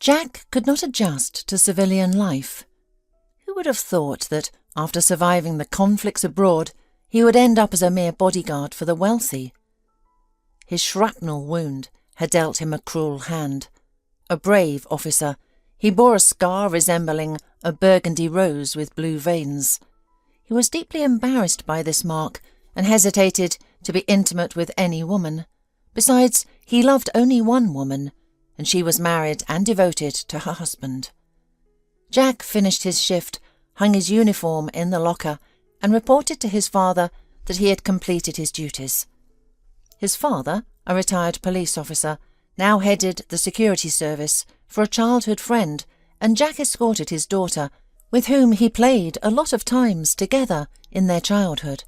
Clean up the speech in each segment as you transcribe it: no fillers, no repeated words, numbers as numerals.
Jack could not adjust to civilian life. Who would have thought that, after surviving the conflicts abroad, he would end up as a mere bodyguard for the wealthy? His shrapnel wound had dealt him a cruel hand. A brave officer, he bore a scar resembling a burgundy rose with blue veins. He was deeply embarrassed by this mark and hesitated to be intimate with any woman. Besides, he loved only one woman, and she was married and devoted to her husband. Jack finished his shift, hung his uniform in the locker, and reported to his father that he had completed his duties. His father, a retired police officer, now headed the security service for a childhood friend, and Jack escorted his daughter, with whom he played a lot of times together in their childhood.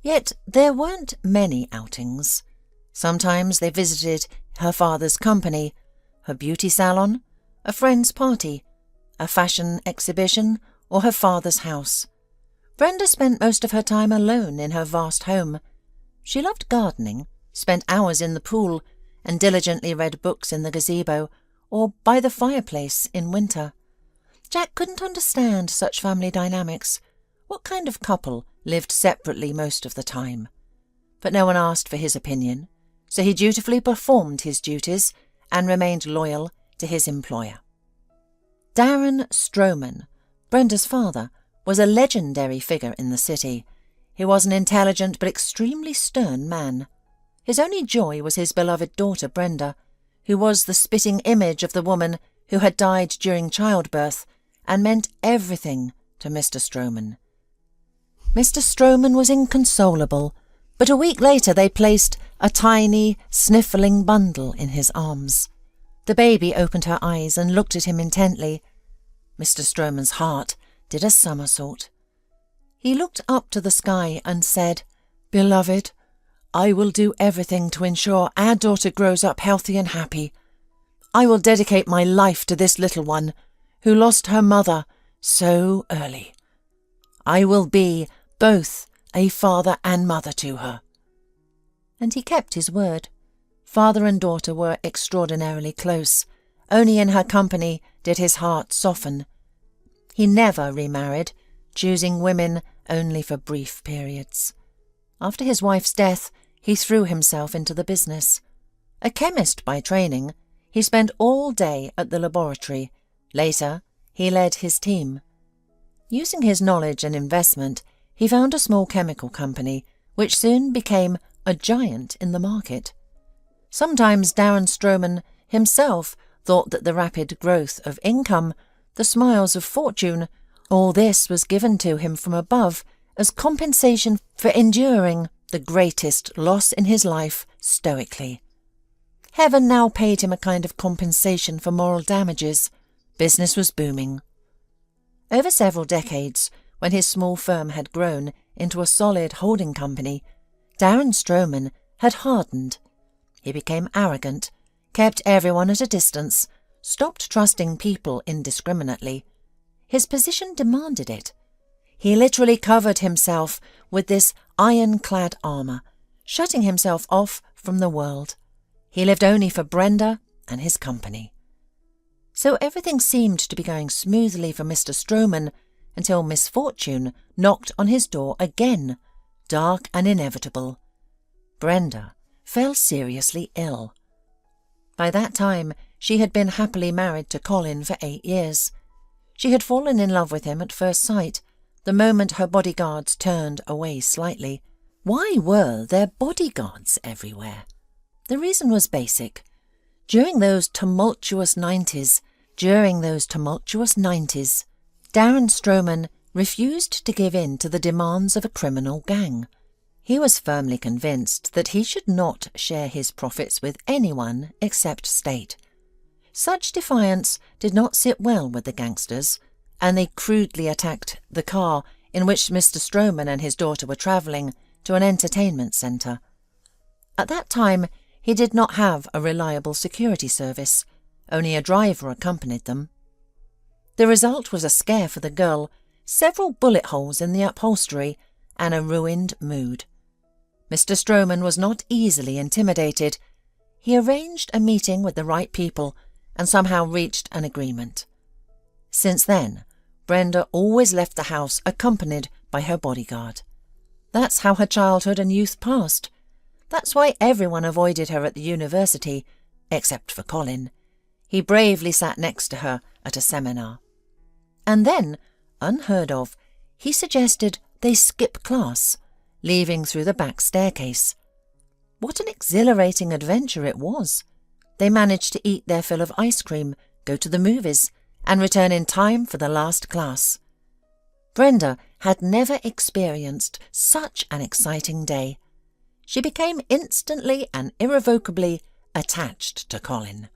Yet there weren't many outings. Sometimes they visited her father's company, her beauty salon, a friend's party, a fashion exhibition, or her father's house. Brenda spent most of her time alone in her vast home. She loved gardening, spent hours in the pool, and diligently read books in the gazebo or by the fireplace in winter. Jack couldn't understand such family dynamics. What kind of couple lived separately most of the time? But no one asked for his opinion, so he dutifully performed his duties and remained loyal to his employer. Darren Stroman, Brenda's father, was a legendary figure in the city. He was an intelligent but extremely stern man. His only joy was his beloved daughter Brenda, who was the spitting image of the woman who had died during childbirth and meant everything to Mr. Stroman. Mr. Stroman was inconsolable, but a week later they placed a tiny, sniffling bundle in his arms. The baby opened her eyes and looked at him intently. Mr. Stroman's heart did a somersault. He looked up to the sky and said, "Beloved, I will do everything to ensure our daughter grows up healthy and happy. I will dedicate my life to this little one who lost her mother so early. I will be both a father and mother to her." And he kept his word. Father and daughter were extraordinarily close. Only in her company did his heart soften. He never remarried, choosing women only for brief periods. After his wife's death, he threw himself into the business. A chemist by training, he spent all day at the laboratory. Later, he led his team. Using his knowledge and investment, he found a small chemical company, which soon became a giant in the market. Sometimes Darren Stroman himself thought that the rapid growth of income, the smiles of fortune, all this was given to him from above as compensation for enduring the greatest loss in his life stoically. Heaven now paid him a kind of compensation for moral damages. Business was booming. Over several decades, when his small firm had grown into a solid holding company, Darren Stroman had hardened. He became arrogant, kept everyone at a distance, stopped trusting people indiscriminately. His position demanded it. He literally covered himself with this ironclad armour, shutting himself off from the world. He lived only for Brenda and his company. So everything seemed to be going smoothly for Mr. Stroman until misfortune knocked on his door again, dark and inevitable. Brenda fell seriously ill. By that time, she had been happily married to Colin for 8 years. She had fallen in love with him at first sight, the moment her bodyguards turned away slightly. Why were there bodyguards everywhere? The reason was basic. During those tumultuous 90s, Darren Stroman refused to give in to the demands of a criminal gang. He was firmly convinced that he should not share his profits with anyone except state. Such defiance did not sit well with the gangsters, and they crudely attacked the car in which Mr. Stroman and his daughter were travelling to an entertainment centre. At that time, he did not have a reliable security service. Only a driver accompanied them. The result was a scare for the girl, several bullet holes in the upholstery, and a ruined mood. Mr. Stroman was not easily intimidated. He arranged a meeting with the right people and somehow reached an agreement. Since then, Brenda always left the house accompanied by her bodyguard. That's how her childhood and youth passed. That's why everyone avoided her at the university, except for Colin. He bravely sat next to her at a seminar. And then, unheard of, he suggested they skip class, leaving through the back staircase. What an exhilarating adventure it was! They managed to eat their fill of ice cream, go to the movies, and return in time for the last class. Brenda had never experienced such an exciting day. She became instantly and irrevocably attached to Colin.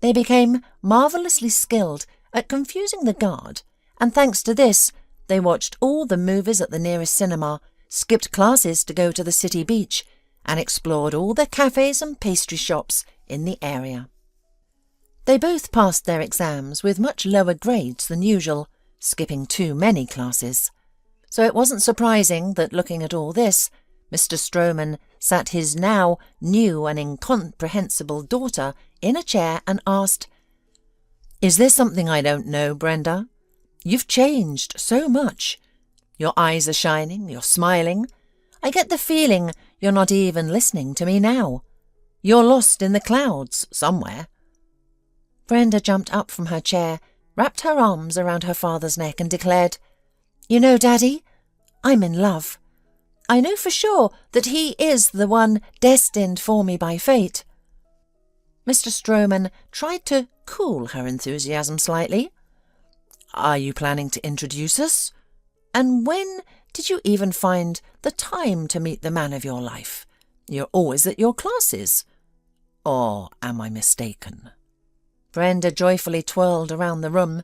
They became marvellously skilled at confusing the guard, and thanks to this, they watched all the movies at the nearest cinema, skipped classes to go to the city beach, and explored all the cafes and pastry shops in the area. They both passed their exams with much lower grades than usual, skipping too many classes. So it wasn't surprising that, looking at all this, Mr. Stroman sat his now new and incomprehensible daughter in a chair and asked, "Is there something I don't know, Brenda? You've changed so much. Your eyes are shining, you're smiling. I get the feeling you're not even listening to me now. You're lost in the clouds somewhere." Brenda jumped up from her chair, wrapped her arms around her father's neck and declared, "You know, Daddy, I'm in love. I know for sure that he is the one destined for me by fate." Mr. Stroman tried to cool her enthusiasm slightly. "Are you planning to introduce us? And when did you even find the time to meet the man of your life? You're always at your classes. Or am I mistaken?" Brenda joyfully twirled around the room.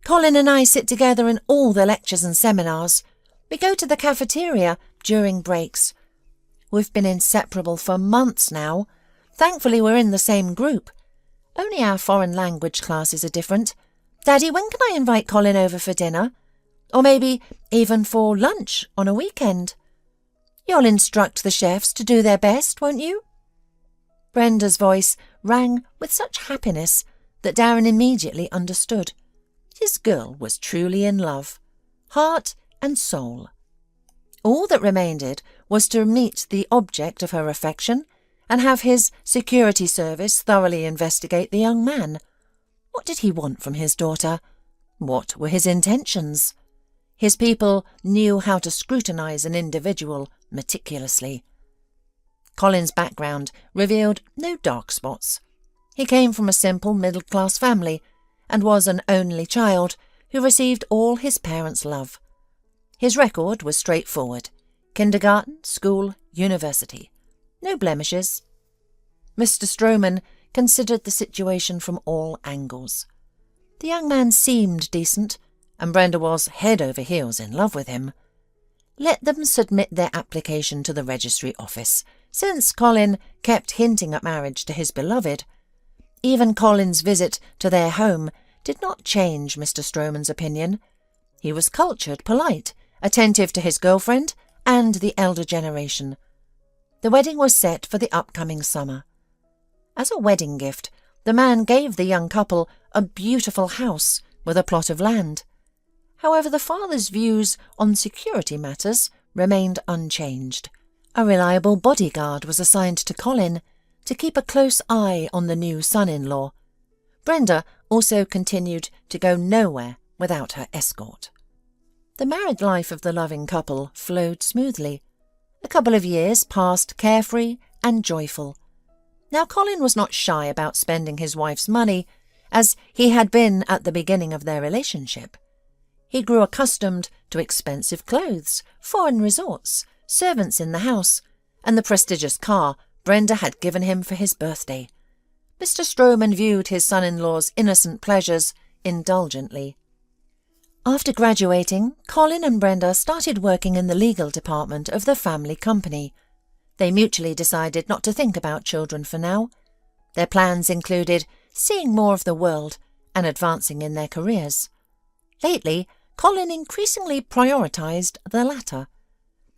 "Colin and I sit together in all the lectures and seminars. We go to the cafeteria during breaks. We've been inseparable for months now. Thankfully, we're in the same group. Only our foreign language classes are different. Daddy, when can I invite Colin over for dinner? Or maybe even for lunch on a weekend? You'll instruct the chefs to do their best, won't you?" Brenda's voice rang with such happiness that Darren immediately understood. His girl was truly in love, heart and soul. All that remained was to meet the object of her affection and have his security service thoroughly investigate the young man. What did he want from his daughter? What were his intentions? His people knew how to scrutinize an individual meticulously. Colin's background revealed no dark spots. He came from a simple middle-class family and was an only child who received all his parents' love. His record was straightforward: kindergarten, school, university. No blemishes. Mr. Stroman considered the situation from all angles. The young man seemed decent, and Brenda was head over heels in love with him. Let them submit their application to the registry office, since Colin kept hinting at marriage to his beloved. Even Colin's visit to their home did not change Mr. Stroman's opinion. He was cultured, polite, attentive to his girlfriend and the elder generation. The wedding was set for the upcoming summer. As a wedding gift, the man gave the young couple a beautiful house with a plot of land. However, the father's views on security matters remained unchanged. A reliable bodyguard was assigned to Colin to keep a close eye on the new son-in-law. Brenda also continued to go nowhere without her escort. The married life of the loving couple flowed smoothly. A couple of years passed carefree and joyful. Now Colin was not shy about spending his wife's money, as he had been at the beginning of their relationship. He grew accustomed to expensive clothes, foreign resorts, servants in the house, and the prestigious car Brenda had given him for his birthday. Mr. Stroman viewed his son-in-law's innocent pleasures indulgently. After graduating, Colin and Brenda started working in the legal department of the family company. They mutually decided not to think about children for now. Their plans included seeing more of the world and advancing in their careers. Lately, Colin increasingly prioritized the latter.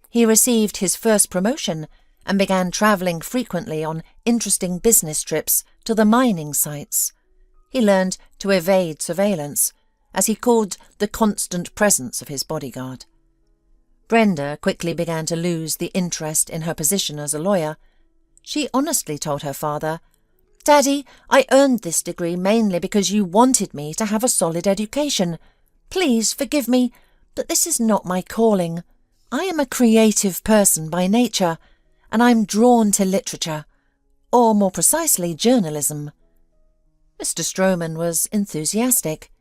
He received his first promotion and began travelling frequently on interesting business trips to the mining sites. He learned to evade surveillance, as he called the constant presence of his bodyguard. Brenda quickly began to lose the interest in her position as a lawyer. She honestly told her father, "Daddy, I earned this degree mainly because you wanted me to have a solid education. Please forgive me, but this is not my calling. I am a creative person by nature, and I'm drawn to literature, or more precisely journalism." Mr. Stroman was enthusiastic.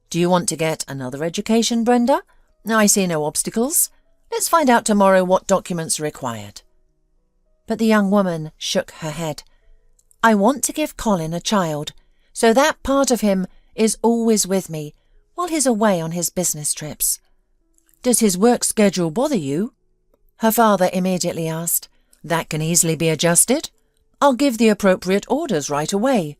"Do you want to get another education, Brenda? I see no obstacles. Let's find out tomorrow what documents are required." But the young woman shook her head. "I want to give Colin a child, so that part of him is always with me while he's away on his business trips." "Does his work schedule bother you?" her father immediately asked. "That can easily be adjusted. I'll give the appropriate orders right away."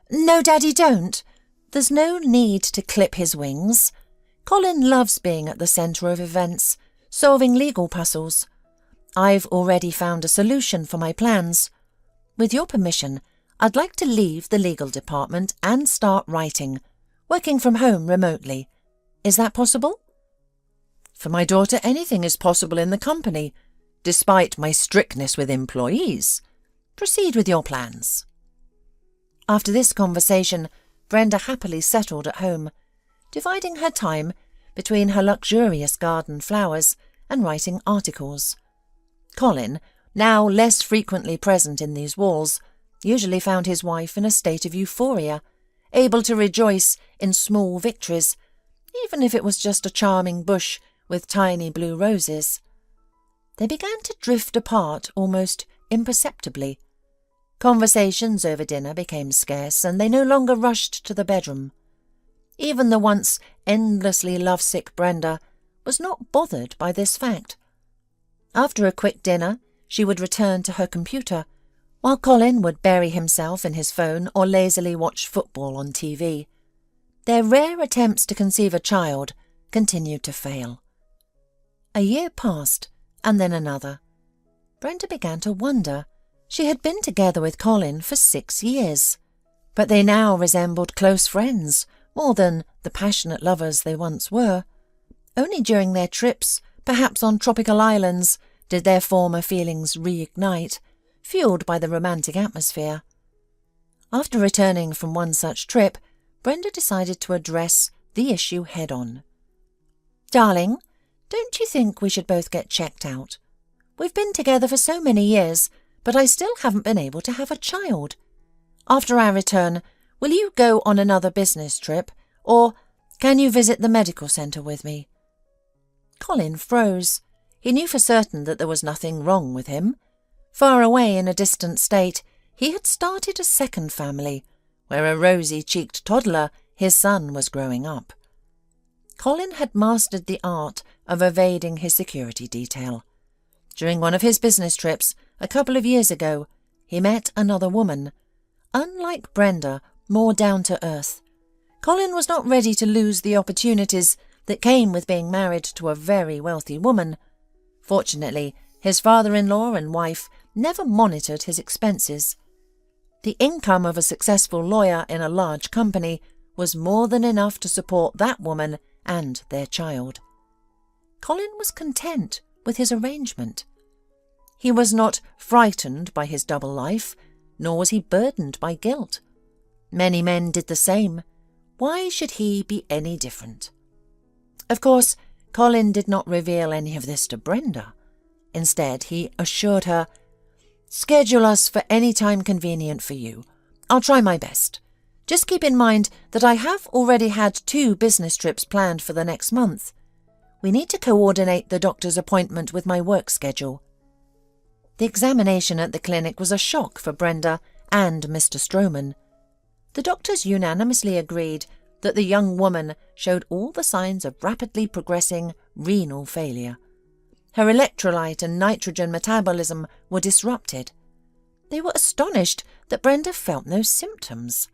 "No, Daddy, don't. There's no need to clip his wings. Colin loves being at the centre of events, solving legal puzzles. I've already found a solution for my plans. With your permission, I'd like to leave the legal department and start writing, working from home remotely. Is that possible?" "For my daughter, anything is possible in the company, despite my strictness with employees. Proceed with your plans." After this conversation, Brenda happily settled at home, dividing her time between her luxurious garden flowers and writing articles. Colin, now less frequently present in these walls, usually found his wife in a state of euphoria, able to rejoice in small victories, even if it was just a charming bush with tiny blue roses. They began to drift apart almost imperceptibly. Conversations over dinner became scarce, and they no longer rushed to the bedroom. Even the once endlessly lovesick Brenda was not bothered by this fact. After a quick dinner, she would return to her computer, while Colin would bury himself in his phone or lazily watch football on TV. Their rare attempts to conceive a child continued to fail. A year passed, and then another. Brenda began to wonder. She had been together with Colin for 6 years, but they now resembled close friends more than the passionate lovers they once were. Only during their trips, perhaps on tropical islands, did their former feelings reignite, fueled by the romantic atmosphere. After returning from one such trip, Brenda decided to address the issue head-on. "Darling, don't you think we should both get checked out? We've been together for so many years, but I still haven't been able to have a child. After our return, will you go on another business trip, or can you visit the medical centre with me?" Colin froze. He knew for certain that there was nothing wrong with him. Far away in a distant state, he had started a second family, where a rosy-cheeked toddler, his son, was growing up. Colin had mastered the art of evading his security detail. During one of his business trips, a couple of years ago, he met another woman. Unlike Brenda, more down-to-earth. Colin was not ready to lose the opportunities that came with being married to a very wealthy woman. Fortunately, his father-in-law and wife never monitored his expenses. The income of a successful lawyer in a large company was more than enough to support that woman and their child. Colin was content with his arrangement. He was not frightened by his double life, nor was he burdened by guilt. Many men did the same. Why should he be any different? Of course, Colin did not reveal any of this to Brenda. Instead, he assured her, "Schedule us for any time convenient for you. I'll try my best. Just keep in mind that I have already had 2 business trips planned for the next month. We need to coordinate the doctor's appointment with my work schedule." The examination at the clinic was a shock for Brenda and Mr. Stroman. The doctors unanimously agreed that the young woman showed all the signs of rapidly progressing renal failure. Her electrolyte and nitrogen metabolism were disrupted. They were astonished that Brenda felt no symptoms.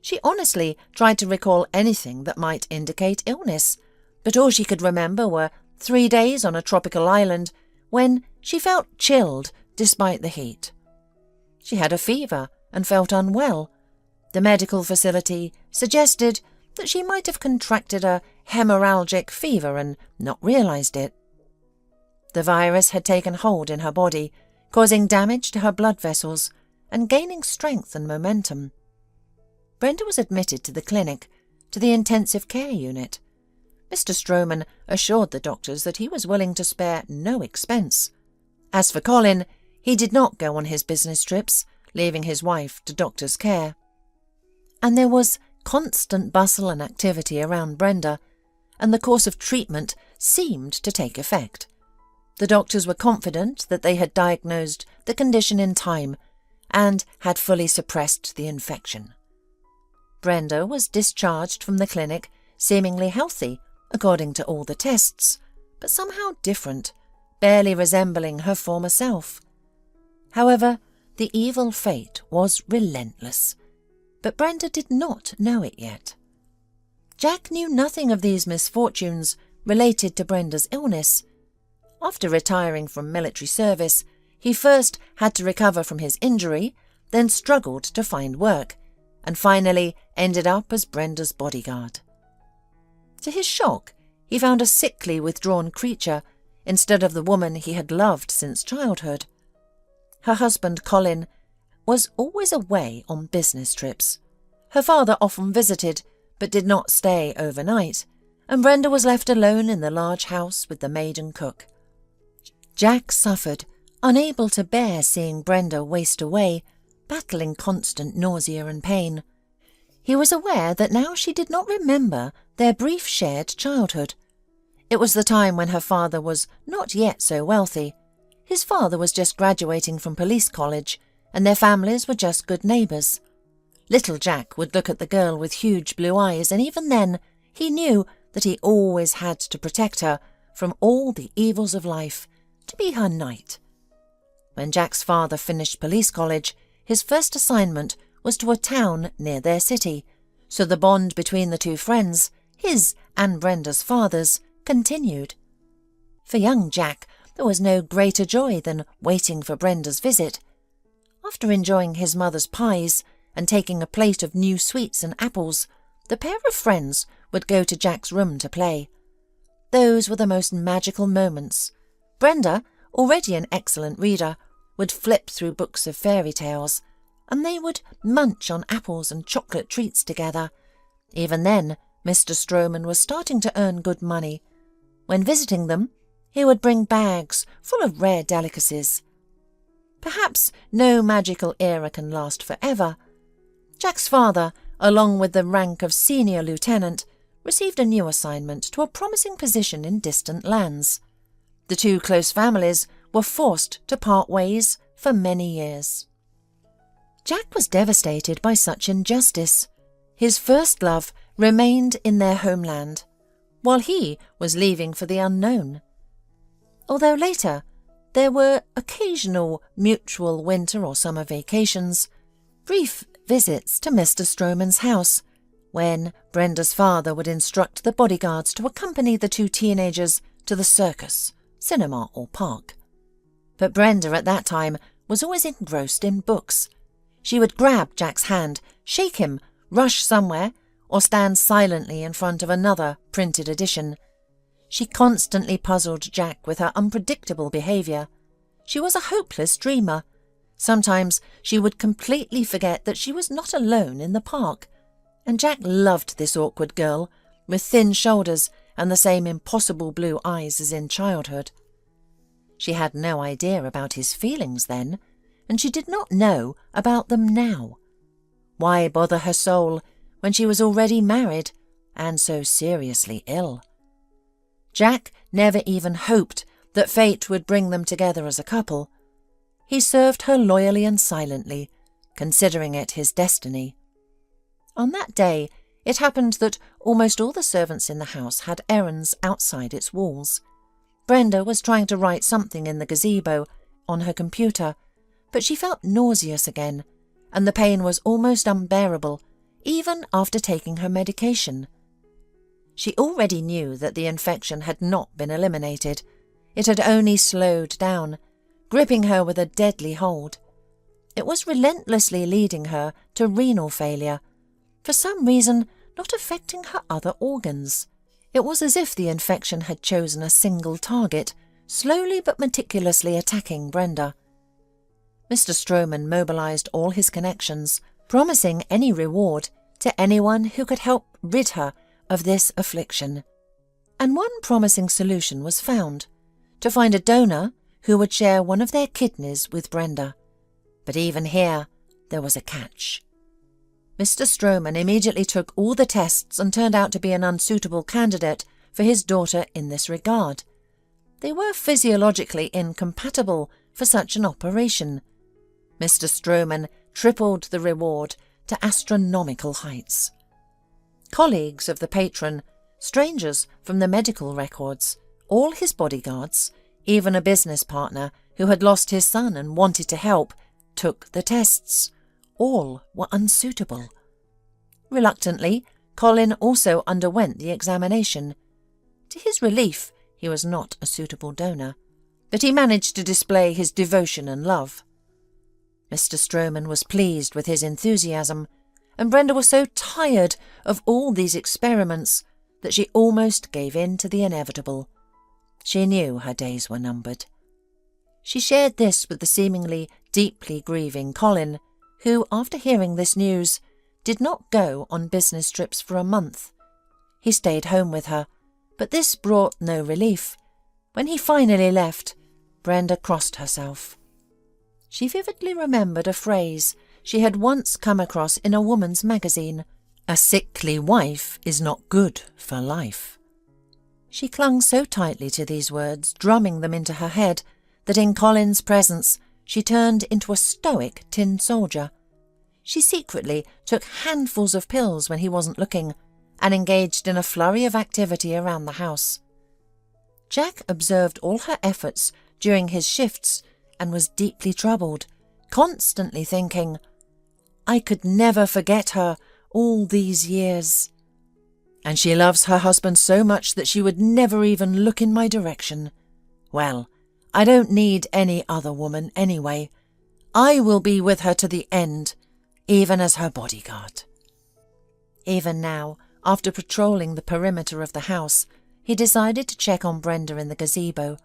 She honestly tried to recall anything that might indicate illness, but all she could remember were 3 days on a tropical island when she felt chilled despite the heat. She had a fever and felt unwell, The medical facility suggested that she might have contracted a hemorrhagic fever and not realised it. The virus had taken hold in her body, causing damage to her blood vessels and gaining strength and momentum. Brenda was admitted to the clinic, to the intensive care unit. Mr. Stroman assured the doctors that he was willing to spare no expense. As for Colin, he did not go on his business trips, leaving his wife to doctors' care. And there was constant bustle and activity around Brenda, and the course of treatment seemed to take effect. The doctors were confident that they had diagnosed the condition in time and had fully suppressed the infection. Brenda was discharged from the clinic, seemingly healthy, according to all the tests, but somehow different, barely resembling her former self. However, the evil fate was relentless, but Brenda did not know it yet. Jack knew nothing of these misfortunes related to Brenda's illness. After retiring from military service, he first had to recover from his injury, then struggled to find work, and finally ended up as Brenda's bodyguard. To his shock, he found a sickly, withdrawn creature instead of the woman he had loved since childhood. Her husband, Colin, was always away on business trips. Her father often visited, but did not stay overnight, and Brenda was left alone in the large house with the maid and cook. Jack suffered, unable to bear seeing Brenda waste away, battling constant nausea and pain. He was aware that now she did not remember their brief shared childhood. It was the time when her father was not yet so wealthy. His father was just graduating from police college, and their families were just good neighbours. Little Jack would look at the girl with huge blue eyes, and even then he knew that he always had to protect her from all the evils of life, to be her knight. When Jack's father finished police college, his first assignment was to a town near their city, so the bond between the two friends, his and Brenda's fathers, continued. For young Jack, there was no greater joy than waiting for Brenda's visit. After enjoying his mother's pies and taking a plate of new sweets and apples, the pair of friends would go to Jack's room to play. Those were the most magical moments. Brenda, already an excellent reader, would flip through books of fairy tales, and they would munch on apples and chocolate treats together. Even then, Mr. Stroman was starting to earn good money. When visiting them, he would bring bags full of rare delicacies. Perhaps no magical era can last forever. Jack's father, along with the rank of senior lieutenant, received a new assignment to a promising position in distant lands. The two close families were forced to part ways for many years. Jack was devastated by such injustice. His first love remained in their homeland, while he was leaving for the unknown. Although later there were occasional mutual winter or summer vacations, brief visits to Mr. Stroman's house, when Brenda's father would instruct the bodyguards to accompany the two teenagers to the circus, cinema or park. But Brenda at that time was always engrossed in books. She would grab Jack's hand, shake him, rush somewhere, or stand silently in front of another printed edition. She constantly puzzled Jack with her unpredictable behaviour. She was a hopeless dreamer. Sometimes she would completely forget that she was not alone in the park, and Jack loved this awkward girl, with thin shoulders and the same impossible blue eyes as in childhood. She had no idea about his feelings then, and she did not know about them now. Why bother her soul when she was already married and so seriously ill? Jack never even hoped that fate would bring them together as a couple. He served her loyally and silently, considering it his destiny. On that day, it happened that almost all the servants in the house had errands outside its walls. Brenda was trying to write something in the gazebo on her computer, but she felt nauseous again, and the pain was almost unbearable, even after taking her medication. She already knew that the infection had not been eliminated. It had only slowed down, gripping her with a deadly hold. It was relentlessly leading her to renal failure, for some reason not affecting her other organs. It was as if the infection had chosen a single target, slowly but meticulously attacking Brenda. Mr. Stroman mobilised all his connections, promising any reward to anyone who could help rid her of this affliction. And one promising solution was found: to find a donor who would share one of their kidneys with Brenda. But even here, there was a catch. Mr. Stroman immediately took all the tests and turned out to be an unsuitable candidate for his daughter in this regard. They were physiologically incompatible for such an operation. Mr. Stroman tripled the reward to astronomical heights. Colleagues of the patron, strangers from the medical records, all his bodyguards, even a business partner who had lost his son and wanted to help, took the tests. All were unsuitable. Reluctantly, Colin also underwent the examination. To his relief, he was not a suitable donor, but he managed to display his devotion and love. Mr. Stroman was pleased with his enthusiasm, and Brenda was so tired of all these experiments that she almost gave in to the inevitable. She knew her days were numbered. She shared this with the seemingly deeply grieving Colin, who, after hearing this news, did not go on business trips for a month. He stayed home with her, but this brought no relief. When he finally left, Brenda crossed herself. She vividly remembered a phrase she had once come across in a woman's magazine: "A sickly wife is not good for life." She clung so tightly to these words, drumming them into her head, that in Colin's presence she turned into a stoic tin soldier. She secretly took handfuls of pills when he wasn't looking, and engaged in a flurry of activity around the house. Jack observed all her efforts during his shifts and was deeply troubled, constantly thinking, "I could never forget her all these years. And she loves her husband so much that she would never even look in my direction. Well, I don't need any other woman anyway. I will be with her to the end, even as her bodyguard." Even now, after patrolling the perimeter of the house, he decided to check on Brenda in the gazebo.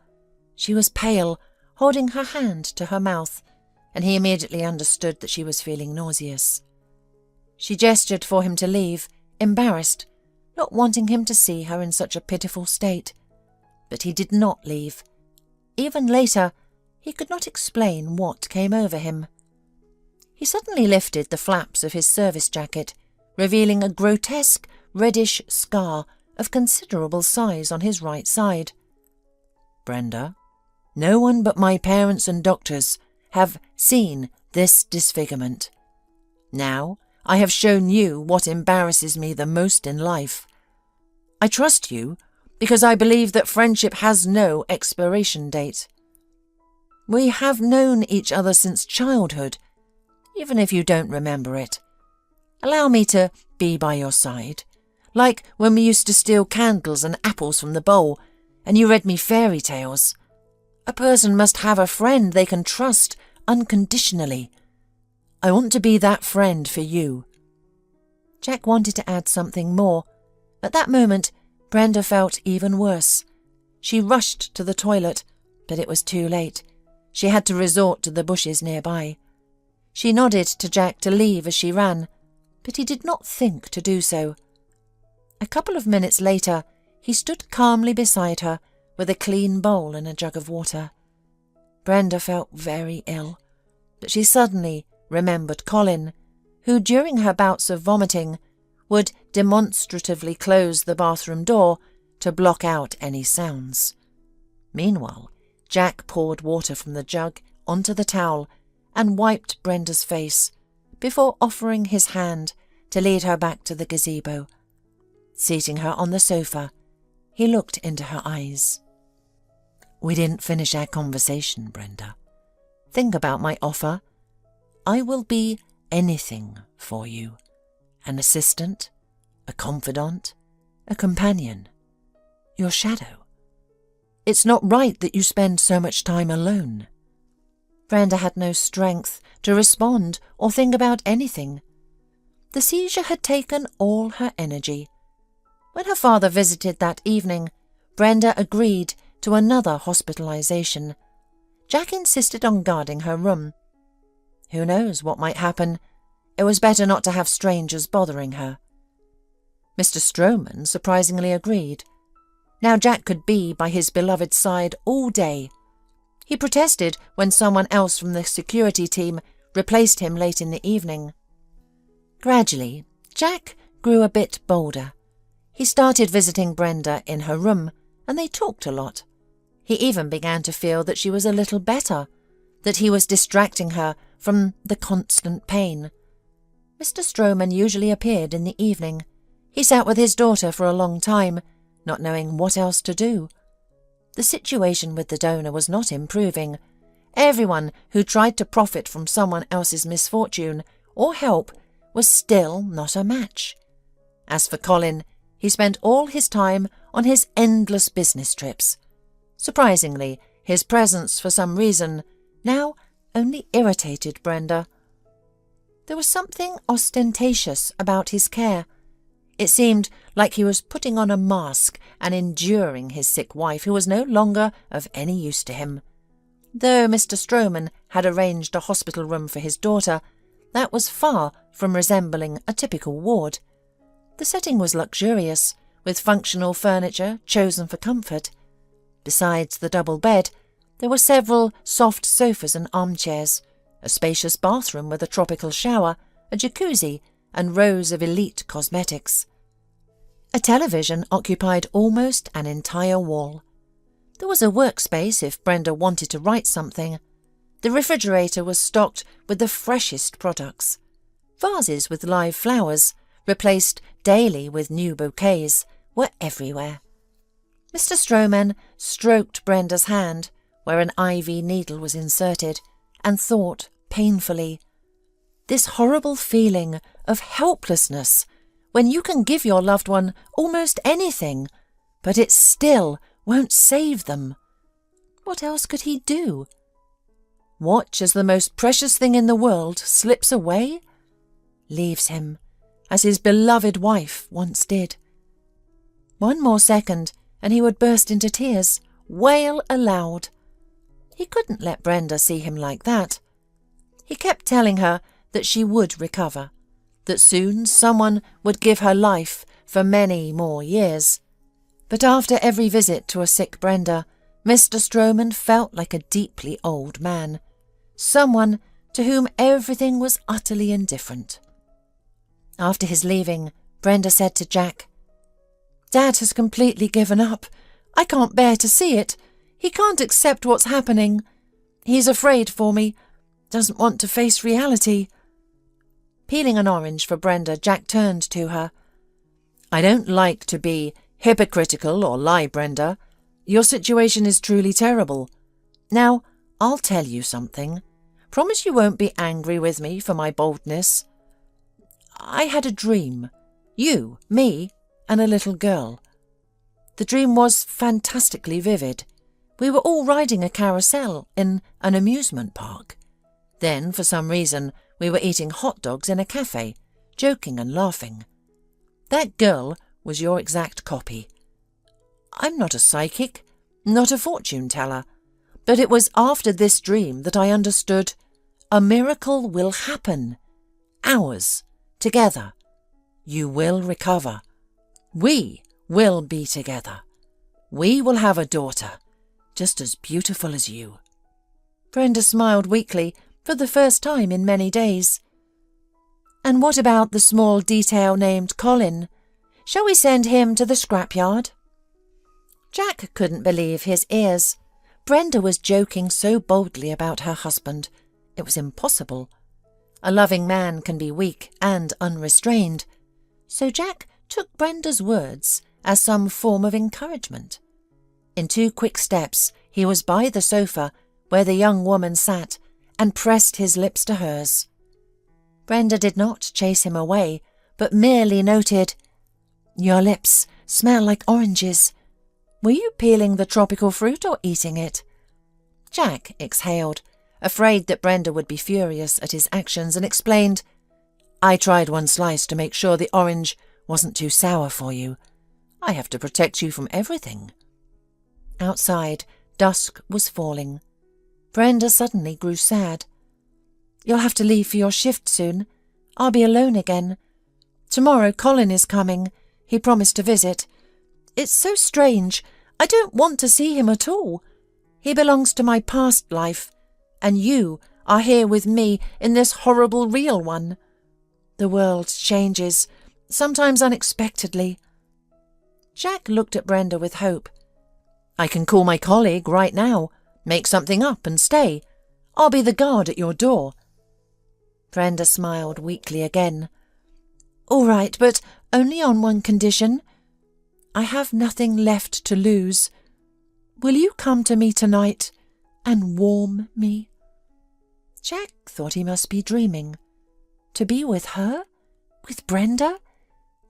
She was pale, holding her hand to her mouth, and he immediately understood that she was feeling nauseous. She gestured for him to leave, embarrassed, not wanting him to see her in such a pitiful state. But he did not leave. Even later, he could not explain what came over him. He suddenly lifted the flaps of his service jacket, revealing a grotesque reddish scar of considerable size on his right side. "Brenda, no one but my parents and doctors have seen this disfigurement. Now I have shown you what embarrasses me the most in life. I trust you because I believe that friendship has no expiration date. We have known each other since childhood, even if you don't remember it. Allow me to be by your side, like when we used to steal candles and apples from the bowl, and you read me fairy tales. A person must have a friend they can trust unconditionally. I want to be that friend for you." Jack wanted to add something more. At that moment, Brenda felt even worse. She rushed to the toilet, but it was too late. She had to resort to the bushes nearby. She nodded to Jack to leave as she ran, but he did not think to do so. A couple of minutes later, he stood calmly beside her with a clean bowl and a jug of water. Brenda felt very ill, but she suddenly remembered Colin, who during her bouts of vomiting would demonstratively close the bathroom door to block out any sounds. Meanwhile, Jack poured water from the jug onto the towel and wiped Brenda's face before offering his hand to lead her back to the gazebo. Seating her on the sofa, he looked into her eyes. "We didn't finish our conversation, Brenda. Think about my offer. I will be anything for you. An assistant, a confidant, a companion, your shadow. It's not right that you spend so much time alone." Brenda had no strength to respond or think about anything. The seizure had taken all her energy. When her father visited that evening, Brenda agreed to another hospitalization. Jack insisted on guarding her room. Who knows what might happen? It was better not to have strangers bothering her. Mr. Stroman surprisingly agreed. Now Jack could be by his beloved's side all day. He protested when someone else from the security team replaced him late in the evening. Gradually, Jack grew a bit bolder. He started visiting Brenda in her room, and they talked a lot. He even began to feel that she was a little better, that he was distracting her from the constant pain. Mr. Stroman usually appeared in the evening. He sat with his daughter for a long time, not knowing what else to do. The situation with the donor was not improving. Everyone who tried to profit from someone else's misfortune or help was still not a match. As for Colin, he spent all his time on his endless business trips. Surprisingly, his presence, for some reason, now only irritated Brenda. There was something ostentatious about his care. It seemed like he was putting on a mask and enduring his sick wife, who was no longer of any use to him. Though Mr. Stroman had arranged a hospital room for his daughter, that was far from resembling a typical ward. The setting was luxurious, with functional furniture chosen for comfort. Besides the double bed, there were several soft sofas and armchairs, a spacious bathroom with a tropical shower, a jacuzzi, and rows of elite cosmetics. A television occupied almost an entire wall. There was a workspace if Brenda wanted to write something. The refrigerator was stocked with the freshest products. Vases with live flowers, replaced daily with new bouquets, were everywhere. Mr. Stroman stroked Brenda's hand, where an IV needle was inserted, and thought painfully, this horrible feeling of helplessness when you can give your loved one almost anything, but it still won't save them. What else could he do? Watch as the most precious thing in the world slips away? Leaves him, as his beloved wife once did. One more second, and he would burst into tears, wail aloud. He couldn't let Brenda see him like that. He kept telling her that she would recover, that soon someone would give her life for many more years. But after every visit to a sick Brenda, Mr. Stroman felt like a deeply old man, someone to whom everything was utterly indifferent. After his leaving, Brenda said to Jack, "Dad has completely given up. I can't bear to see it. He can't accept what's happening. He's afraid for me, doesn't want to face reality." Peeling an orange for Brenda, Jack turned to her. "I don't like to be hypocritical or lie, Brenda. Your situation is truly terrible. Now, I'll tell you something. Promise you won't be angry with me for my boldness. I had a dream. You, me, and a little girl. The dream was fantastically vivid. We were all riding a carousel in an amusement park. Then, for some reason, we were eating hot dogs in a cafe, joking and laughing. That girl was your exact copy. I'm not a psychic, not a fortune teller, but it was after this dream that I understood a miracle will happen. Ours, together. You will recover. We will be together. We will have a daughter, just as beautiful as you." Brenda smiled weakly for the first time in many days. "And what about the small detail named Colin? Shall we send him to the scrapyard?" Jack couldn't believe his ears. Brenda was joking so boldly about her husband. It was impossible. A loving man can be weak and unrestrained. So Jack took Brenda's words as some form of encouragement. In 2 quick steps, he was by the sofa where the young woman sat and pressed his lips to hers. Brenda did not chase him away, but merely noted, "Your lips smell like oranges. Were you peeling the tropical fruit or eating it?" Jack exhaled, afraid that Brenda would be furious at his actions, and explained, "I tried one slice to make sure the orange wasn't too sour for you. I have to protect you from everything." Outside, dusk was falling. Brenda suddenly grew sad. "You'll have to leave for your shift soon. I'll be alone again. Tomorrow Colin is coming. He promised to visit. It's so strange. I don't want to see him at all. He belongs to my past life, and you are here with me in this horrible real one. The world changes, sometimes unexpectedly." Jack looked at Brenda with hope. "I can call my colleague right now, make something up and stay. I'll be the guard at your door." Brenda smiled weakly again. "All right, but only on one condition. I have nothing left to lose. Will you come to me tonight and warm me?" Jack thought he must be dreaming. To be with her? With Brenda?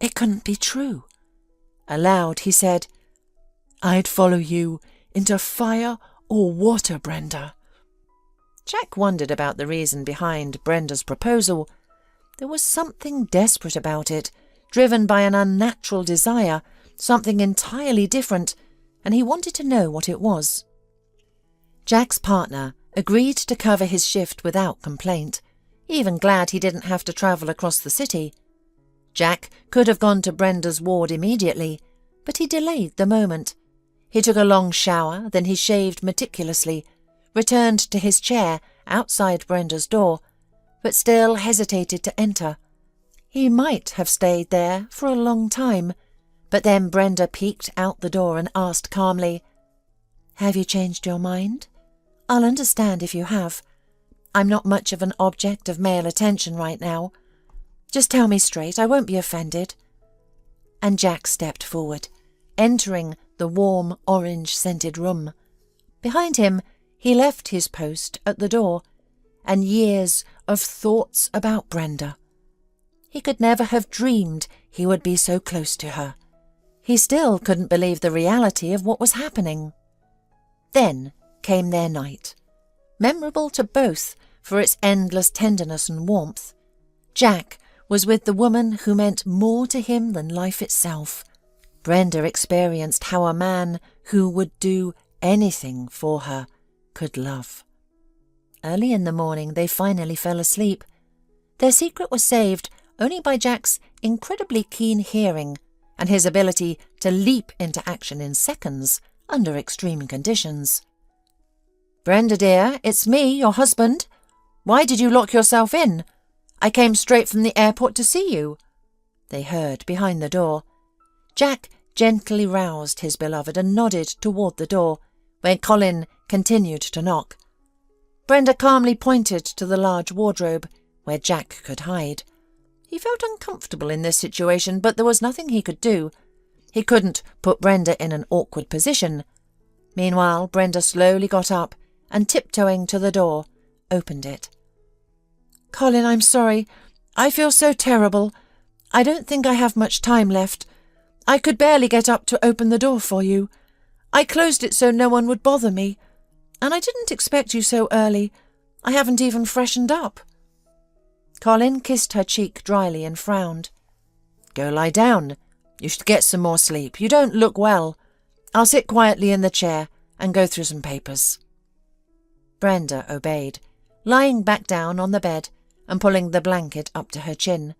It couldn't be true. Aloud he said, "I'd follow you into fire or water, Brenda." Jack wondered about the reason behind Brenda's proposal. There was something desperate about it, driven by an unnatural desire, something entirely different, and he wanted to know what it was. Jack's partner agreed to cover his shift without complaint, even glad he didn't have to travel across the city. Jack could have gone to Brenda's ward immediately, but he delayed the moment. He took a long shower, then he shaved meticulously, returned to his chair outside Brenda's door, but still hesitated to enter. He might have stayed there for a long time, but then Brenda peeked out the door and asked calmly, "Have you changed your mind? I'll understand if you have. I'm not much of an object of male attention right now. Just tell me straight, I won't be offended." And Jack stepped forward, entering the warm orange-scented room. Behind him, he left his post at the door, and years of thoughts about Brenda. He could never have dreamed he would be so close to her. He still couldn't believe the reality of what was happening. Then came their night, memorable to both for its endless tenderness and warmth. Jack was with the woman who meant more to him than life itself. Brenda experienced how a man who would do anything for her could love. Early in the morning they finally fell asleep. Their secret was saved only by Jack's incredibly keen hearing and his ability to leap into action in seconds under extreme conditions. "Brenda dear, it's me, your husband. Why did you lock yourself in? I came straight from the airport to see you," they heard behind the door. Jack gently roused his beloved and nodded toward the door, where Colin continued to knock. Brenda calmly pointed to the large wardrobe, where Jack could hide. He felt uncomfortable in this situation, but there was nothing he could do. He couldn't put Brenda in an awkward position. Meanwhile, Brenda slowly got up and, tiptoeing to the door, opened it. "Colin, I'm sorry. I feel so terrible. I don't think I have much time left. I could barely get up to open the door for you. I closed it so no one would bother me. And I didn't expect you so early. I haven't even freshened up." Colin kissed her cheek dryly and frowned. "Go lie down. You should get some more sleep. You don't look well. I'll sit quietly in the chair and go through some papers." Brenda obeyed, lying back down on the bed and pulling the blanket up to her chin.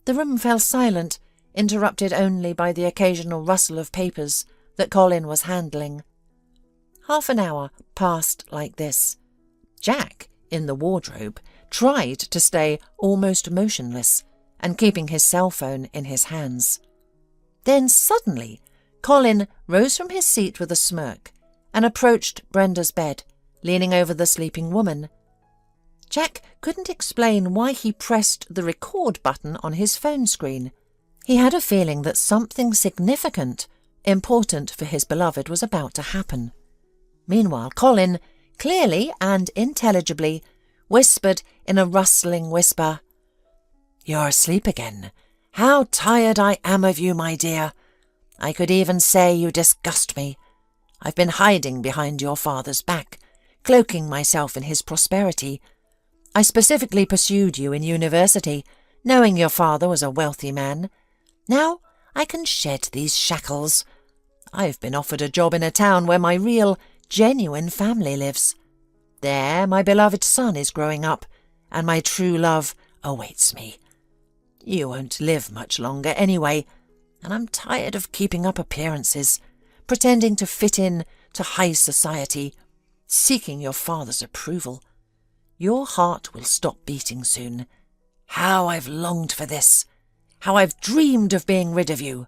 The room fell silent, interrupted only by the occasional rustle of papers that Colin was handling. Half an hour passed like this. Jack, in the wardrobe, tried to stay almost motionless and keeping his cell phone in his hands. Then suddenly, Colin rose from his seat with a smirk and approached Brenda's bed, leaning over the sleeping woman. Jack couldn't explain why he pressed the record button on his phone screen. He had a feeling that something significant, important for his beloved, was about to happen. Meanwhile, Colin, clearly and intelligibly, whispered in a rustling whisper, "You're asleep again. How tired I am of you, my dear. I could even say you disgust me. I've been hiding behind your father's back, cloaking myself in his prosperity. I specifically pursued you in university, knowing your father was a wealthy man. Now I can shed these shackles. I've been offered a job in a town where my real, genuine family lives. There my beloved son is growing up, and my true love awaits me. You won't live much longer anyway, and I'm tired of keeping up appearances, pretending to fit in to high society, seeking your father's approval. Your heart will stop beating soon. How I've longed for this! How I've dreamed of being rid of you!"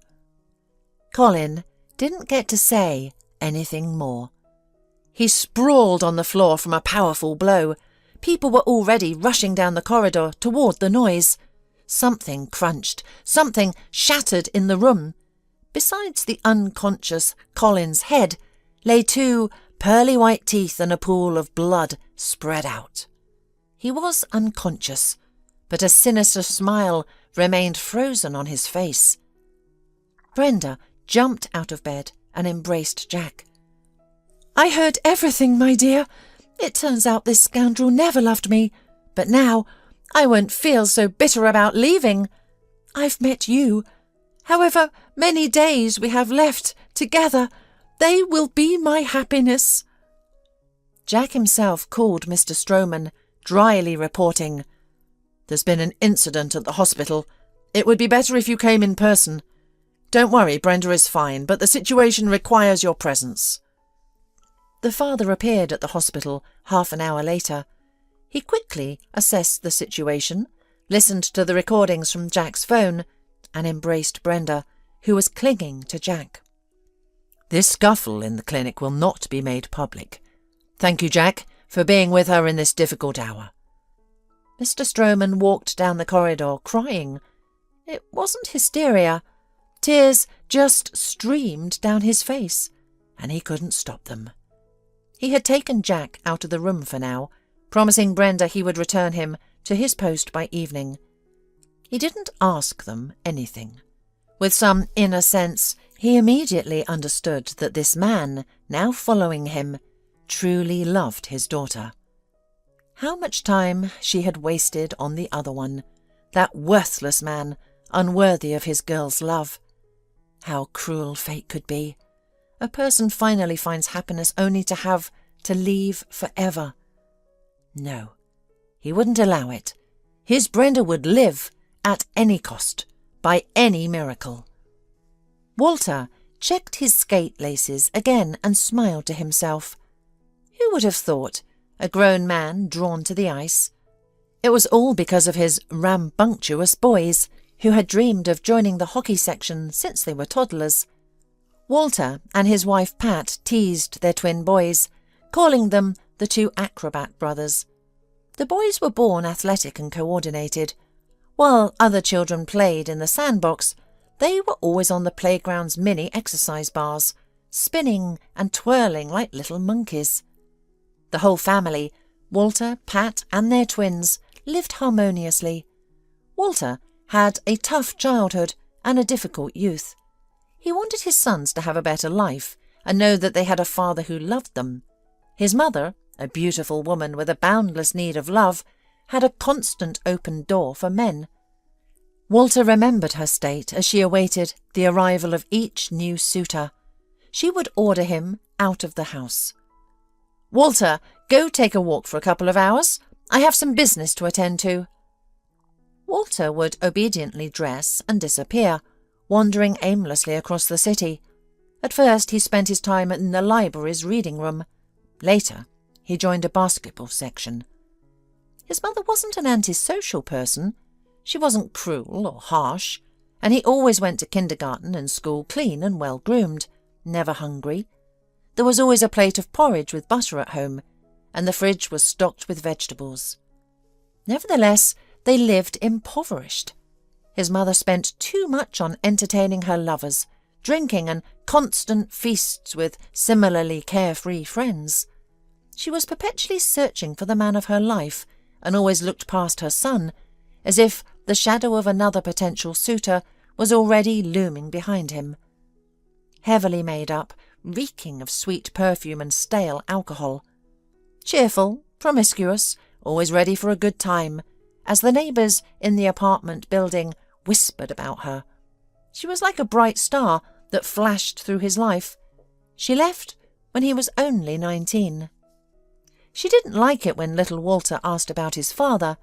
Colin didn't get to say anything more. He sprawled on the floor from a powerful blow. People were already rushing down the corridor toward the noise. Something crunched, something shattered in the room. Besides the unconscious Colin's head lay 2 pearly white teeth and a pool of blood spread out. He was unconscious, but a sinister smile remained frozen on his face. Brenda jumped out of bed and embraced Jack. "I heard everything, my dear. It turns out this scoundrel never loved me, but now I won't feel so bitter about leaving. I've met you. However many days we have left together, they will be my happiness." Jack himself called Mr. Stroman, dryly reporting, "There's been an incident at the hospital. It would be better if you came in person. Don't worry, Brenda is fine, but the situation requires your presence." The father appeared at the hospital half an hour later. He quickly assessed the situation, listened to the recordings from Jack's phone, and embraced Brenda, who was clinging to Jack. "This scuffle in the clinic will not be made public. Thank you, Jack, for being with her in this difficult hour." Mr. Stroman walked down the corridor crying. It wasn't hysteria. Tears just streamed down his face, and he couldn't stop them. He had taken Jack out of the room for now, promising Brenda he would return him to his post by evening. He didn't ask them anything. With some inner sense, he immediately understood that this man, now following him, truly loved his daughter. How much time she had wasted on the other one, that worthless man, unworthy of his girl's love. How cruel fate could be. A person finally finds happiness only to have to leave forever. No, he wouldn't allow it. His Brenda would live at any cost, by any miracle. Walter checked his skate laces again and smiled to himself. Who would have thought a grown man drawn to the ice? It was all because of his rambunctious boys, who had dreamed of joining the hockey section since they were toddlers. Walter and his wife Pat teased their twin boys, calling them the 2 acrobat brothers. The boys were born athletic and coordinated. While other children played in the sandbox, they were always on the playground's mini exercise bars, spinning and twirling like little monkeys. The whole family, Walter, Pat and their twins, lived harmoniously. Walter had a tough childhood and a difficult youth. He wanted his sons to have a better life and know that they had a father who loved them. His mother, a beautiful woman with a boundless need of love, had a constant open door for men. Walter remembered her state as she awaited the arrival of each new suitor. She would order him out of the house. "Walter, go take a walk for a couple of hours. I have some business to attend to." Walter would obediently dress and disappear, wandering aimlessly across the city. At first he spent his time in the library's reading room. Later he joined a basketball section. His mother wasn't an antisocial person. She wasn't cruel or harsh, and he always went to kindergarten and school clean and well-groomed, never hungry. There was always a plate of porridge with butter at home, and the fridge was stocked with vegetables. Nevertheless, they lived impoverished. His mother spent too much on entertaining her lovers, drinking and constant feasts with similarly carefree friends. She was perpetually searching for the man of her life and always looked past her son, as if the shadow of another potential suitor was already looming behind him. Heavily made up, reeking of sweet perfume and stale alcohol. Cheerful, promiscuous, always ready for a good time, as the neighbours in the apartment building whispered about her. She was like a bright star that flashed through his life. She left when he was only 19. She didn't like it when little Walter asked about his father.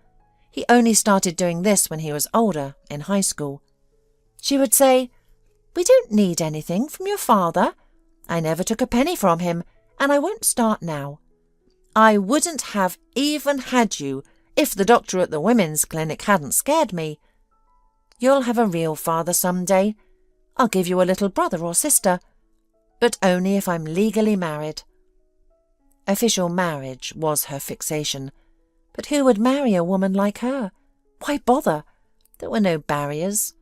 He only started doing this when he was older, in high school. She would say, "We don't need anything from your father. I never took a penny from him, and I won't start now. I wouldn't have even had you if the doctor at the women's clinic hadn't scared me. You'll have a real father some day. I'll give you a little brother or sister, but only if I'm legally married." Official marriage was her fixation. But who would marry a woman like her? Why bother? There were no barriers.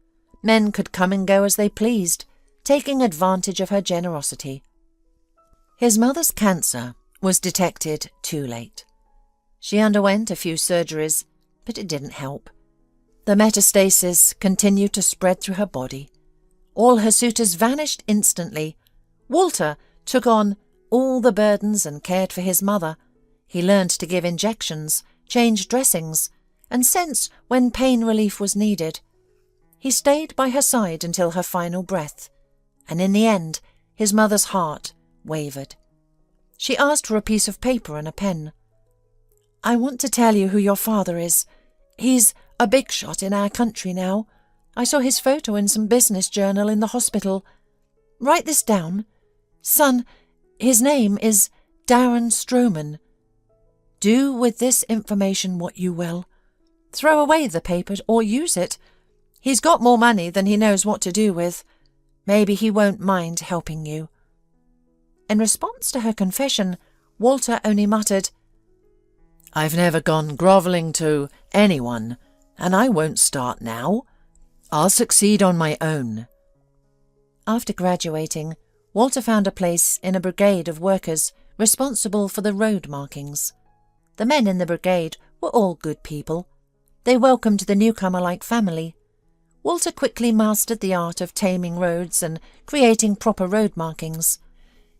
Men could come and go as they pleased, taking advantage of her generosity. His mother's cancer was detected too late. She underwent a few surgeries, but it didn't help. The metastasis continued to spread through her body. All her suitors vanished instantly. Walter took on all the burdens and cared for his mother. He learned to give injections, change dressings, and sense when pain relief was needed. He stayed by her side until her final breath, and in the end his mother's heart wavered. She asked for a piece of paper and a pen. "I want to tell you who your father is. He's a big shot in our country now. I saw his photo in some business journal in the hospital. Write this down. Son, his name is Darren Stroman. Do with this information what you will. Throw away the paper or use it. He's got more money than he knows what to do with. Maybe he won't mind helping you." In response to her confession, Walter only muttered, "I've never gone grovelling to anyone, and I won't start now. I'll succeed on my own." After graduating, Walter found a place in a brigade of workers responsible for the road markings. The men in the brigade were all good people. They welcomed the newcomer like family. Walter quickly mastered the art of taming roads and creating proper road markings.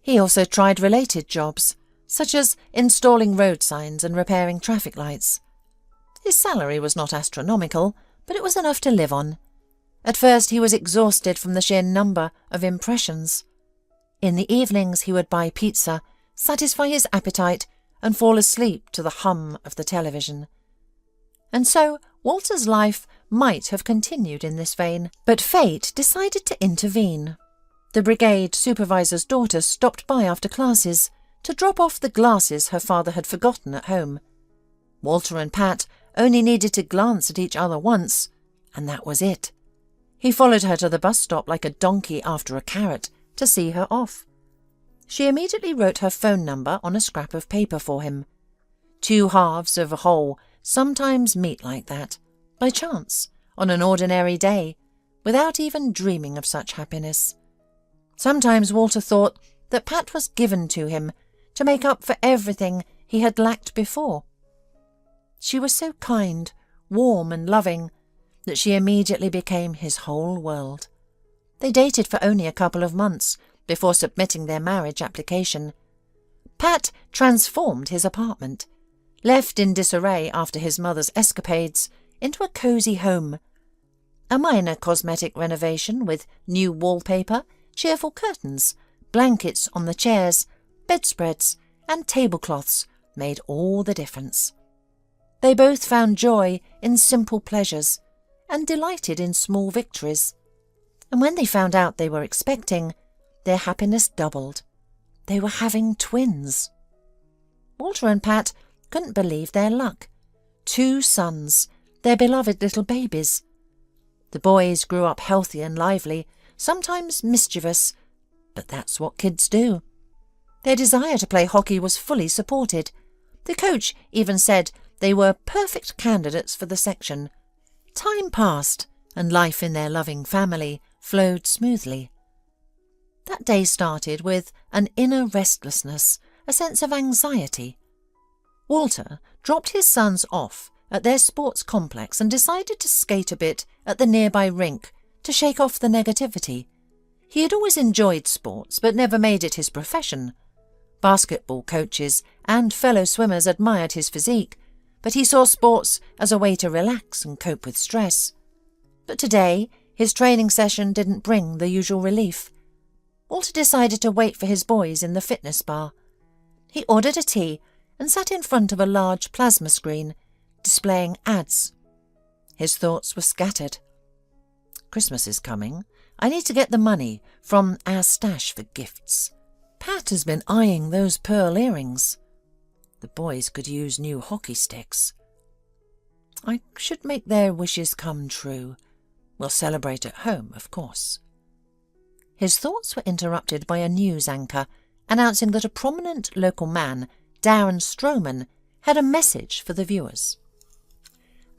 He also tried related jobs, such as installing road signs and repairing traffic lights. His salary was not astronomical, but it was enough to live on. At first he was exhausted from the sheer number of impressions. In the evenings he would buy pizza, satisfy his appetite, and fall asleep to the hum of the television. And so Walter's life might have continued in this vein, but fate decided to intervene. The brigade supervisor's daughter stopped by after classes to drop off the glasses her father had forgotten at home. Walter and Pat only needed to glance at each other once, and that was it. He followed her to the bus stop like a donkey after a carrot to see her off. She immediately wrote her phone number on a scrap of paper for him. Two halves of a whole sometimes meet like that, by chance, on an ordinary day, without even dreaming of such happiness. Sometimes Walter thought that Pat was given to him to make up for everything he had lacked before. She was so kind, warm and loving that she immediately became his whole world. They dated for only a couple of months before submitting their marriage application. Pat transformed his apartment, left in disarray after his mother's escapades, into a cosy home. A minor cosmetic renovation with new wallpaper, cheerful curtains, blankets on the chairs, bedspreads, and tablecloths made all the difference. They both found joy in simple pleasures and delighted in small victories. And when they found out they were expecting, their happiness doubled. They were having twins. Walter and Pat couldn't believe their luck. 2 sons, their beloved little babies. The boys grew up healthy and lively, sometimes mischievous, but that's what kids do. Their desire to play hockey was fully supported. The coach even said they were perfect candidates for the section. Time passed, and life in their loving family flowed smoothly. That day started with an inner restlessness, a sense of anxiety. Walter dropped his sons off at their sports complex and decided to skate a bit at the nearby rink to shake off the negativity. He had always enjoyed sports but never made it his profession. Basketball coaches and fellow swimmers admired his physique, but he saw sports as a way to relax and cope with stress. But today, his training session didn't bring the usual relief. Walter decided to wait for his boys in the fitness bar. He ordered a tea and sat in front of a large plasma screen, displaying ads. His thoughts were scattered. Christmas is coming. I need to get the money from our stash for gifts. Pat has been eyeing those pearl earrings. The boys could use new hockey sticks. I should make their wishes come true. We'll celebrate at home, of course. His thoughts were interrupted by a news anchor announcing that a prominent local man, Darren Stroman, had a message for the viewers.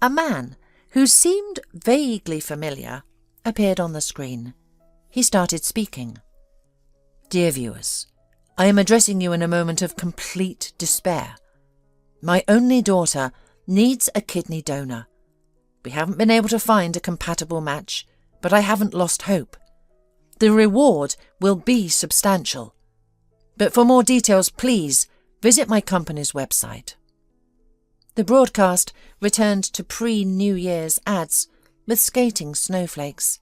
A man who seemed vaguely familiar appeared on the screen. He started speaking. Dear viewers, I am addressing you in a moment of complete despair. My only daughter needs a kidney donor. We haven't been able to find a compatible match, but I haven't lost hope. The reward will be substantial. But for more details, please visit my company's website. The broadcast returned to pre-New Year's ads with skating snowflakes.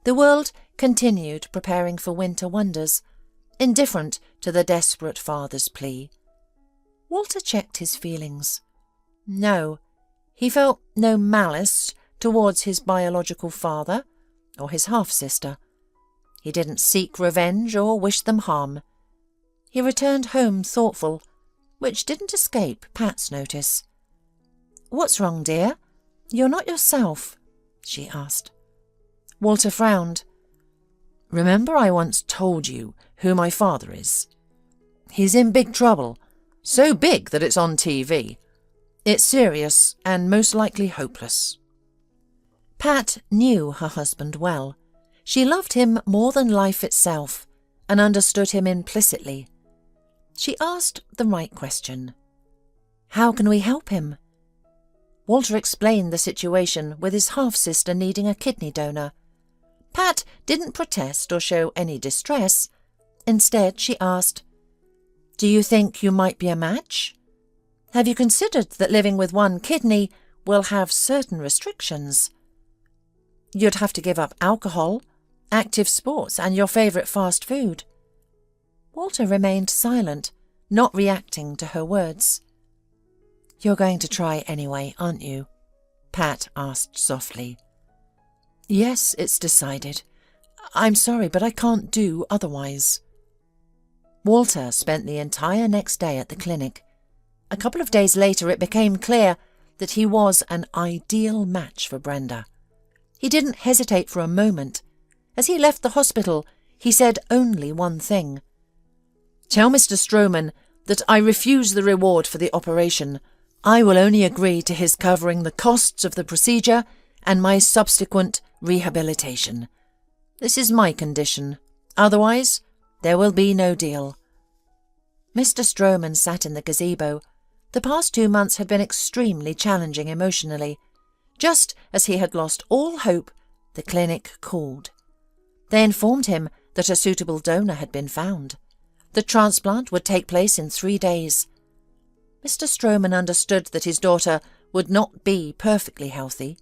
The world continued preparing for winter wonders, indifferent to the desperate father's plea. Walter checked his feelings. No, he felt no malice towards his biological father or his half-sister. He didn't seek revenge or wish them harm. He returned home thoughtful, which didn't escape Pat's notice. What's wrong, dear? You're not yourself, she asked. Walter frowned. Remember I once told you who my father is? He's in big trouble, so big that it's on TV. It's serious and most likely hopeless. Pat knew her husband well. She loved him more than life itself and understood him implicitly. She asked the right question. How can we help him? Walter explained the situation with his half-sister needing a kidney donor. Pat didn't protest or show any distress. Instead, she asked, Do you think you might be a match? Have you considered that living with one kidney will have certain restrictions? You'd have to give up alcohol, active sports, and your favourite fast food. Walter remained silent, not reacting to her words. You're going to try anyway, aren't you? Pat asked softly. Yes, it's decided. I'm sorry, but I can't do otherwise. Walter spent the entire next day at the clinic. A couple of days later it became clear that he was an ideal match for Brenda. He didn't hesitate for a moment. As he left the hospital, he said only one thing. Tell Mr. Stroman that I refuse the reward for the operation. I will only agree to his covering the costs of the procedure and my subsequent rehabilitation. This is my condition. Otherwise, there will be no deal. Mr. Stroman sat in the gazebo. The past 2 months had been extremely challenging emotionally. Just as he had lost all hope, the clinic called. They informed him that a suitable donor had been found. The transplant would take place in 3 days. Mr. Stroman understood that his daughter would not be perfectly healthy.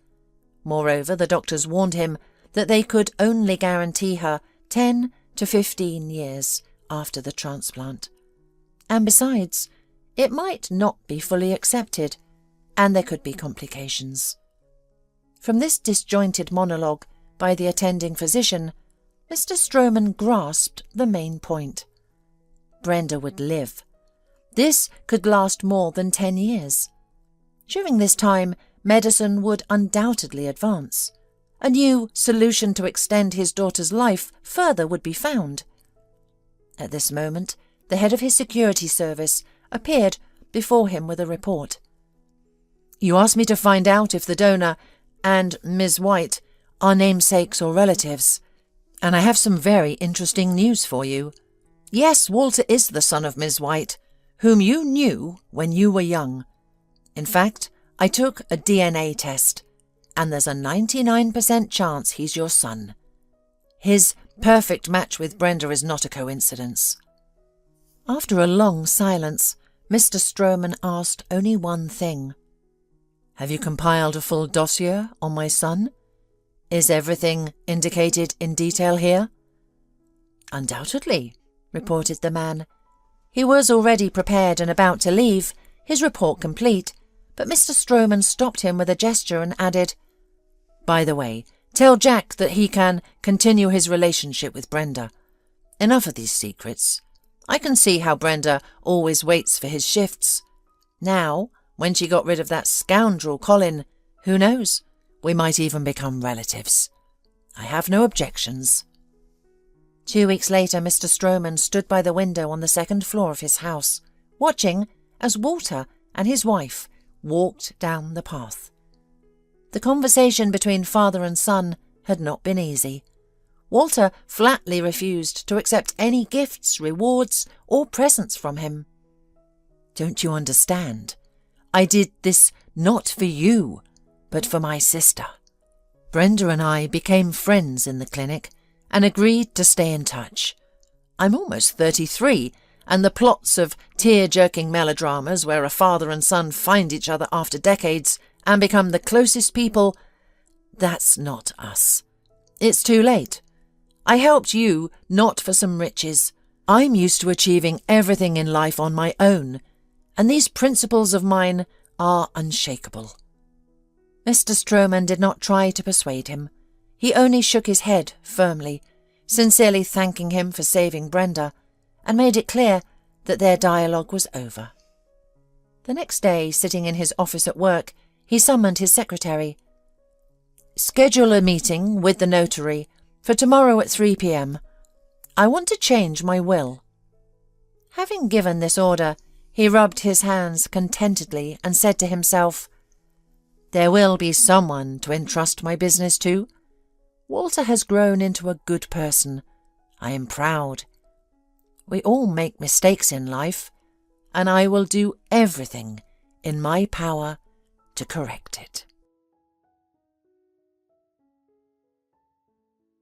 Moreover, the doctors warned him that they could only guarantee her 10 to 15 years after the transplant. And besides, it might not be fully accepted, and there could be complications. From this disjointed monologue by the attending physician, Mr. Stroman grasped the main point. Brenda would live. This could last more than 10 years. During this time, medicine would undoubtedly advance. A new solution to extend his daughter's life further would be found. At this moment, the head of his security service appeared before him with a report. You asked me to find out if the donor and Ms. White are namesakes or relatives, and I have some very interesting news for you. Yes, Walter is the son of Ms. White, whom you knew when you were young. In fact, I took a DNA test, and there's a 99% chance he's your son. His perfect match with Brenda is not a coincidence. After a long silence, Mr. Stroman asked only one thing. "Have you compiled a full dossier on my son? Is everything indicated in detail here?" "Undoubtedly," reported the man. He was already prepared and about to leave, his report complete, but Mr. Stroman stopped him with a gesture and added, "By the way, tell Jack that he can continue his relationship with Brenda. Enough of these secrets. I can see how Brenda always waits for his shifts. Now, when she got rid of that scoundrel Colin, who knows, we might even become relatives. I have no objections." 2 weeks later, Mr. Stroman stood by the window on the second floor of his house, watching as Walter and his wife walked down the path. The conversation between father and son had not been easy. Walter flatly refused to accept any gifts, rewards, or presents from him. "Don't you understand? I did this not for you, but for my sister. Brenda and I became friends in the clinic and agreed to stay in touch. I'm almost 33, and the plots of tear-jerking melodramas where a father and son find each other after decades and become the closest people, that's not us. It's too late. I helped you not for some riches. I'm used to achieving everything in life on my own, and these principles of mine are unshakable." Mr. Stroman did not try to persuade him. He only shook his head firmly, sincerely thanking him for saving Brenda, and made it clear that their dialogue was over. The next day, sitting in his office at work, he summoned his secretary. "Schedule a meeting with the notary for tomorrow at 3 p.m. I want to change my will." Having given this order, he rubbed his hands contentedly and said to himself, "There will be someone to entrust my business to. Walter has grown into a good person. I am proud. We all make mistakes in life, and I will do everything in my power to correct it."